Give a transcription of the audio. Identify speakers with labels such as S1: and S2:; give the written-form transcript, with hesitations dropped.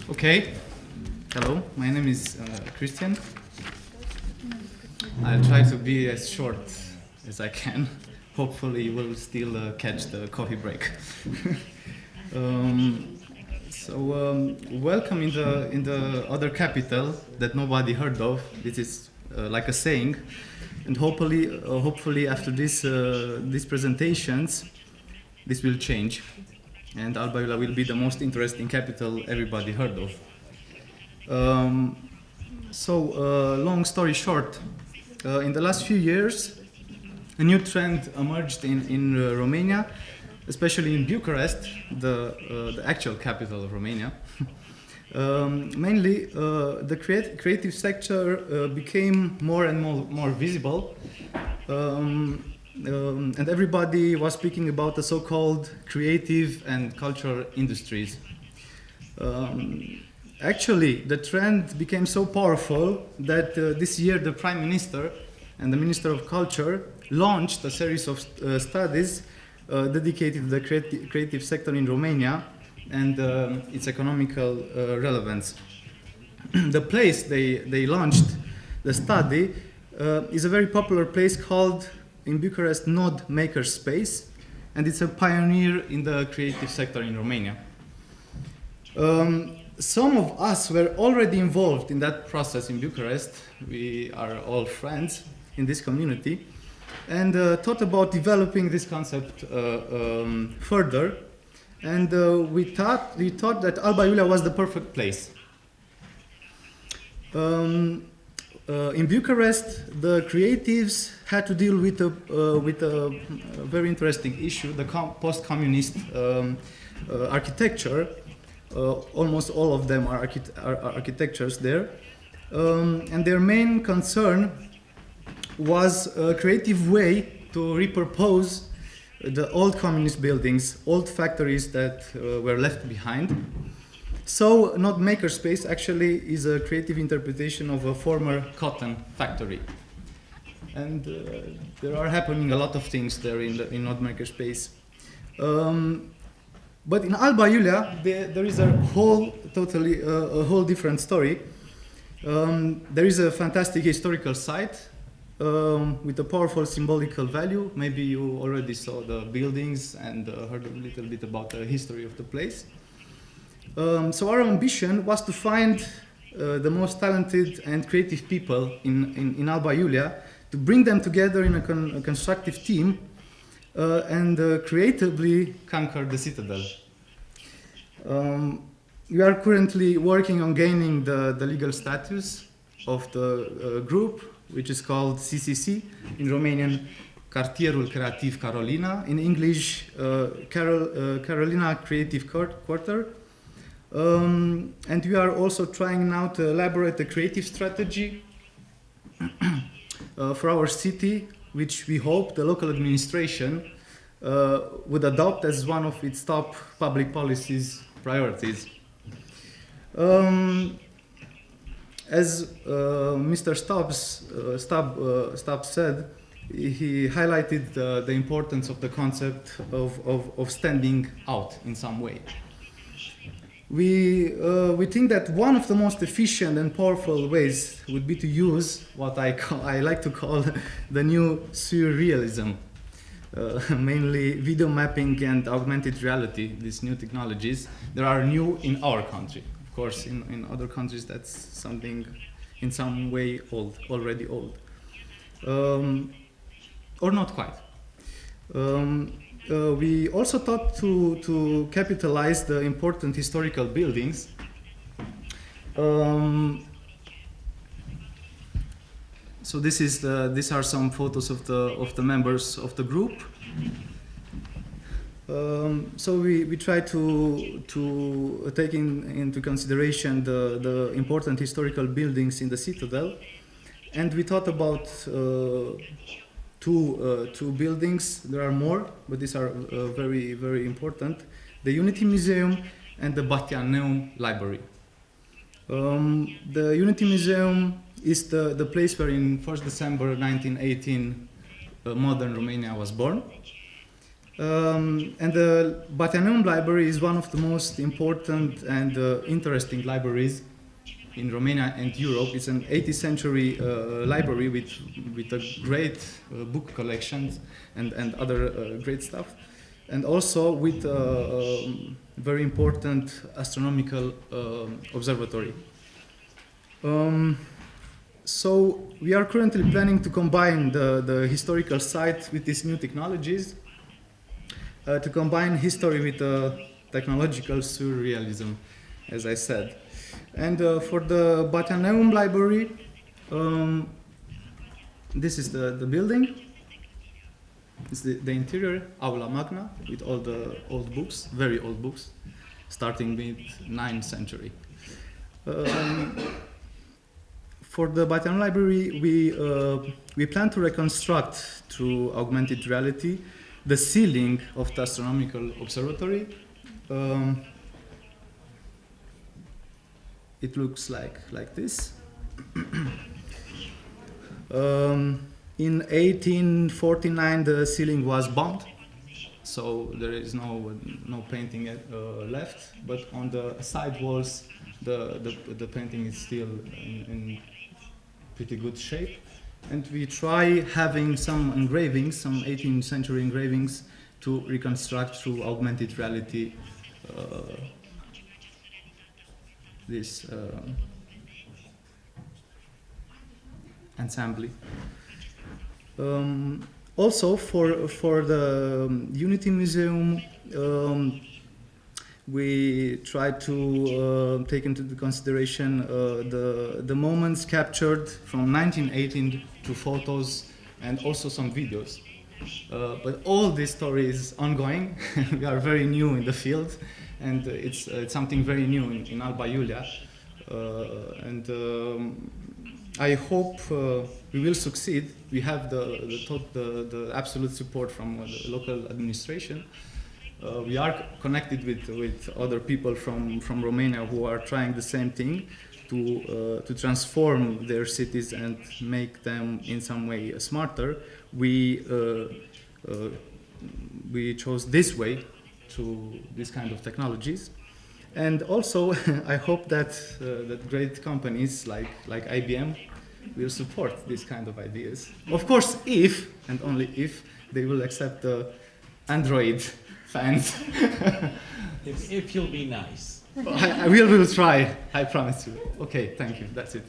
S1: Okay, hello, my name is Cristian. I'll try to be as short as I can. Hopefully you will still catch the coffee break. Welcome in the other capital that nobody heard of. This is like a saying, and hopefully after these presentations, this will change, and Alba Iulia will be the most interesting capital everybody heard of. Long story short, in the last few years, a new trend emerged in Romania, especially in Bucharest, the actual capital of Romania. Mainly, the creative sector became more and more visible, and everybody was speaking about the so-called creative and cultural industries. Actually, the trend became so powerful that this year the Prime Minister and the Minister of Culture launched a series of studies dedicated to the creative sector in Romania and its economical relevance. The place they launched the study is a very popular place called in Bucharest Node Maker Space, and it's a pioneer in the creative sector in Romania. Some of us were already involved in that process in Bucharest. We are all friends in this community, and thought about developing this concept further. And we thought that Alba Iulia was the perfect place. In Bucharest, the creatives had to deal with a very interesting issue: the post-communist architecture. Almost all of them are architectures there, and their main concern was a creative way to repurpose the old communist buildings, old factories that were left behind. So, Node Makerspace actually is a creative interpretation of a former cotton factory, and there are happening a lot of things there in Node Makerspace. But in Alba Iulia, there is a whole different story. There is a fantastic historical site with a powerful symbolical value. Maybe you already saw the buildings and heard a little bit about the history of the place. So our ambition was to find the most talented and creative people in Alba Iulia, to bring them together in a constructive team and creatively conquer the citadel. We are currently working on gaining the legal status of the group, which is called CCC, in Romanian Cartierul Creativ Carolina, in English Carolina Creative Quarter. And we are also trying now to elaborate a creative strategy for our city, which we hope the local administration would adopt as one of its top public policies priorities. As Mr. Stubbs said, he highlighted the importance of the concept of standing out in some way. We think that one of the most efficient and powerful ways would be to use what I like to call the new surrealism, mainly video mapping and augmented reality. These new technologies, they are new in our country. Of course, in other countries, that's something in some way already old, or not quite. We also thought to capitalize the important historical buildings. So these are some photos of the members of the group. So we try to take into consideration the important historical buildings in the citadel, and we thought about two buildings. There are more, but these are very important: the Unity Museum and the Batianeum Library. The Unity Museum is the place where in 1st December 1918 modern Romania was born. And the Bataneum library is one of the most important and interesting libraries in Romania and Europe. It's an 18th century library with a great book collections and other great stuff, and also with a very important astronomical observatory. So we are currently planning to combine the historical site with these new technologies, to combine history with technological surrealism, as I said. And for the Bataneum library, this is the building. It's the interior, Aula Magna, with all the old books, very old books, starting with 9th century. For the Bataneum library, we plan to reconstruct through augmented reality the ceiling of the astronomical observatory. It looks like this. In 1849, the ceiling was bombed, so there is no painting left. But on the side walls, the painting is still in pretty good shape. And we try having some engravings, some 18th century engravings, to reconstruct through augmented reality this ensemble. Also, for the Unity Museum, we try to take into consideration the moments captured from 1918 to photos and also some videos. But all this story is ongoing. We are very new in the field, and it's something very new in Alba Iulia. I hope we will succeed. We have the absolute support from the local administration. We are connected with other people from Romania who are trying the same thing to transform their cities and make them in some way smarter. We chose this way to this kind of technologies. And also, I hope that great companies like IBM will support this kind of ideas. Of course, if and only if they will accept the Android fans.
S2: if you'll be nice.
S1: I will try. I promise you. Okay, thank you. That's it.